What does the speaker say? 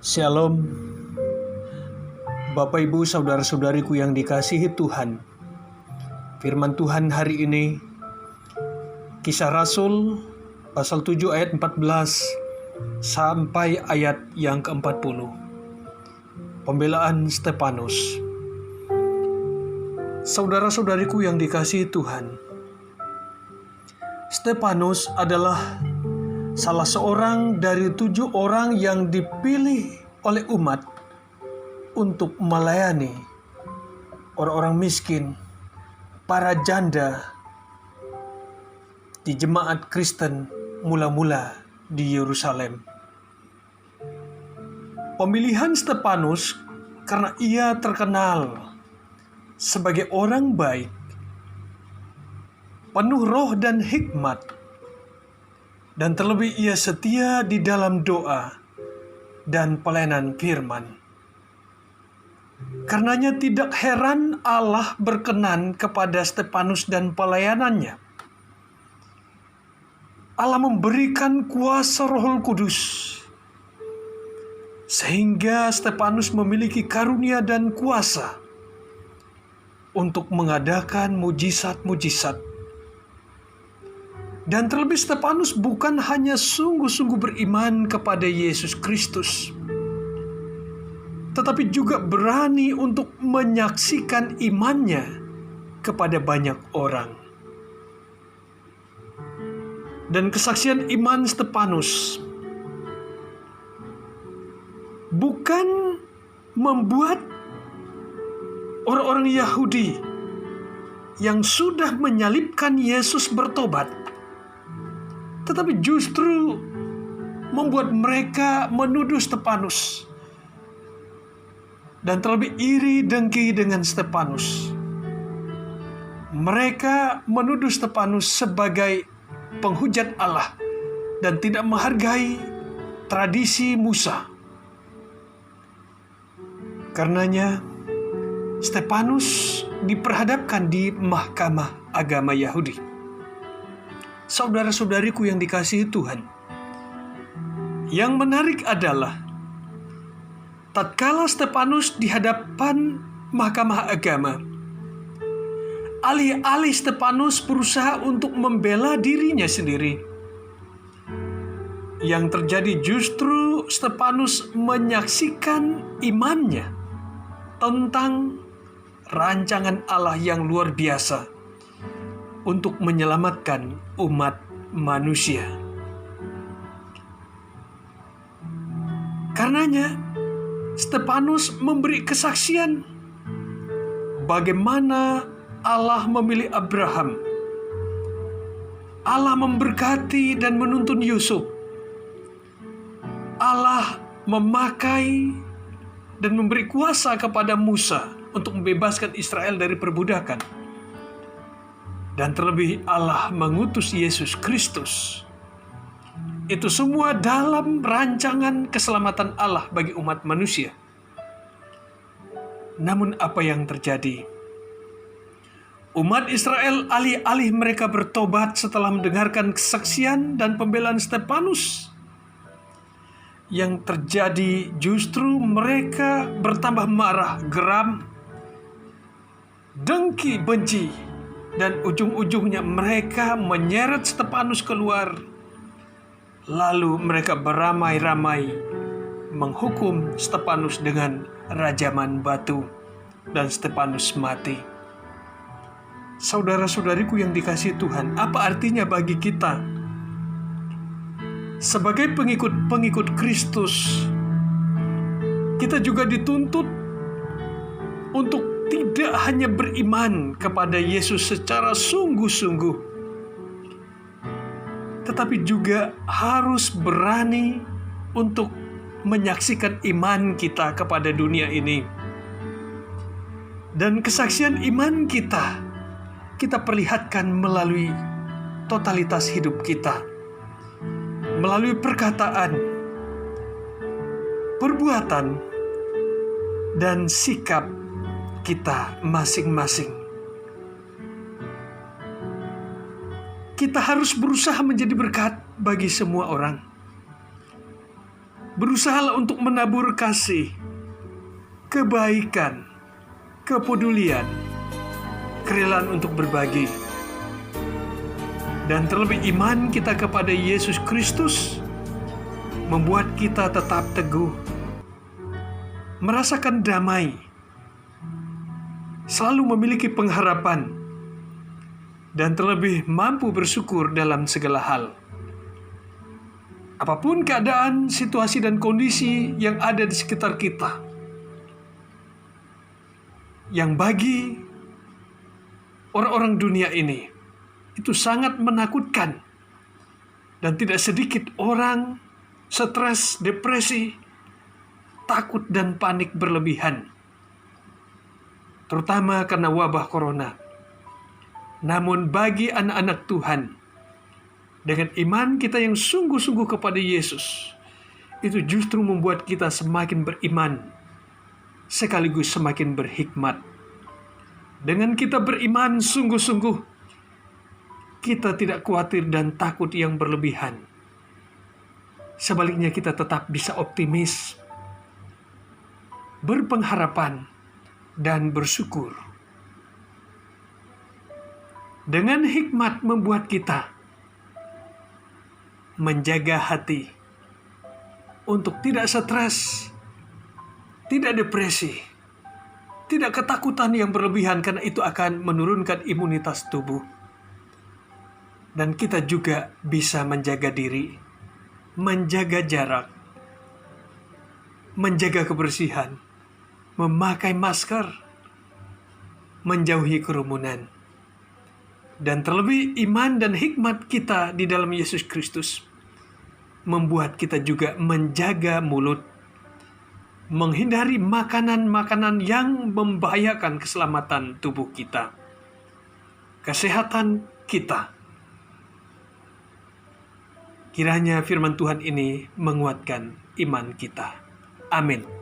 Shalom, Bapak Ibu Saudara-saudariku yang dikasihi Tuhan. Firman Tuhan hari ini, Kisah Rasul pasal 7 ayat 14 sampai ayat yang ke-40. Pembelaan Stefanus. Saudara-saudariku yang dikasihi Tuhan, Stefanus adalah salah seorang dari 7 orang yang dipilih oleh umat untuk melayani orang-orang miskin, para janda di jemaat Kristen mula-mula di Yerusalem. Pemilihan Stefanus karena ia terkenal sebagai orang baik, penuh roh dan hikmat, dan terlebih ia setia di dalam doa dan pelayanan firman. Karenanya tidak heran Allah berkenan kepada Stefanus dan pelayanannya. Allah memberikan kuasa Roh Kudus, sehingga Stefanus memiliki karunia dan kuasa untuk mengadakan mujizat-mujizat. Dan terlebih Stefanus bukan hanya sungguh-sungguh beriman kepada Yesus Kristus, tetapi juga berani untuk menyaksikan imannya kepada banyak orang. Dan kesaksian iman Stefanus bukan membuat orang-orang Yahudi yang sudah menyalibkan Yesus bertobat, tetapi justru membuat mereka menuduh Stefanus dan terlebih iri dengki dengan Stefanus. Mereka menuduh Stefanus sebagai penghujat Allah dan tidak menghargai tradisi Musa. Karenanya Stefanus diperhadapkan di mahkamah agama Yahudi. Saudara-saudariku yang dikasihi Tuhan, yang menarik adalah tatkala Stefanus di hadapan mahkamah agama, alih-alih Stefanus berusaha untuk membela dirinya sendiri, yang terjadi justru Stefanus menyaksikan imannya tentang rancangan Allah yang luar biasa untuk menyelamatkan umat manusia. Karenanya, Stefanus memberi kesaksian bagaimana Allah memilih Abraham. Allah memberkati dan menuntun Yusuf. Allah memakai dan memberi kuasa kepada Musa untuk membebaskan Israel dari perbudakan. Dan terlebih Allah mengutus Yesus Kristus. Itu semua dalam rancangan keselamatan Allah bagi umat manusia. Namun apa yang terjadi? Umat Israel alih-alih mereka bertobat setelah mendengarkan kesaksian dan pembelaan Stefanus, yang terjadi justru mereka bertambah marah, geram, dengki, benci, dan ujung-ujungnya mereka menyeret Stefanus keluar. Lalu mereka beramai-ramai menghukum Stefanus dengan rajaman batu, dan Stefanus mati. Saudara-saudariku yang dikasihi Tuhan, apa artinya bagi kita sebagai pengikut Kristus? Kita juga dituntut untuk tidak hanya beriman kepada Yesus secara sungguh-sungguh, tetapi juga harus berani untuk menyaksikan iman kita kepada dunia ini. Dan kesaksian iman kita perlihatkan melalui totalitas hidup kita, melalui perkataan, perbuatan, dan sikap kita masing-masing. Kita harus berusaha menjadi berkat bagi semua orang. Berusahalah untuk menabur kasih, kebaikan, kepedulian, kerelaan untuk berbagi. Dan terlebih iman kita kepada Yesus Kristus membuat kita tetap teguh, merasakan damai, selalu memiliki pengharapan, dan terlebih mampu bersyukur dalam segala hal. Apapun keadaan, situasi, dan kondisi yang ada di sekitar kita, yang bagi orang-orang dunia ini itu sangat menakutkan, dan tidak sedikit orang stres, depresi, takut, dan panik berlebihan, terutama karena wabah corona. Namun bagi anak-anak Tuhan, dengan iman kita yang sungguh-sungguh kepada Yesus, itu justru membuat kita semakin beriman, sekaligus semakin berhikmat. Dengan kita beriman sungguh-sungguh, kita tidak khawatir dan takut yang berlebihan. Sebaliknya kita tetap bisa optimis, berpengharapan, dan bersyukur. Dengan hikmat membuat kita menjaga hati untuk tidak stres, tidak depresi, tidak ketakutan yang berlebihan, karena itu akan menurunkan imunitas tubuh. Dan kita juga bisa menjaga diri, menjaga jarak, menjaga kebersihan, memakai masker, menjauhi kerumunan. Dan terlebih iman dan hikmat kita di dalam Yesus Kristus membuat kita juga menjaga mulut, menghindari makanan-makanan yang membahayakan keselamatan tubuh kita, kesehatan kita. Kiranya firman Tuhan ini menguatkan iman kita. Amin.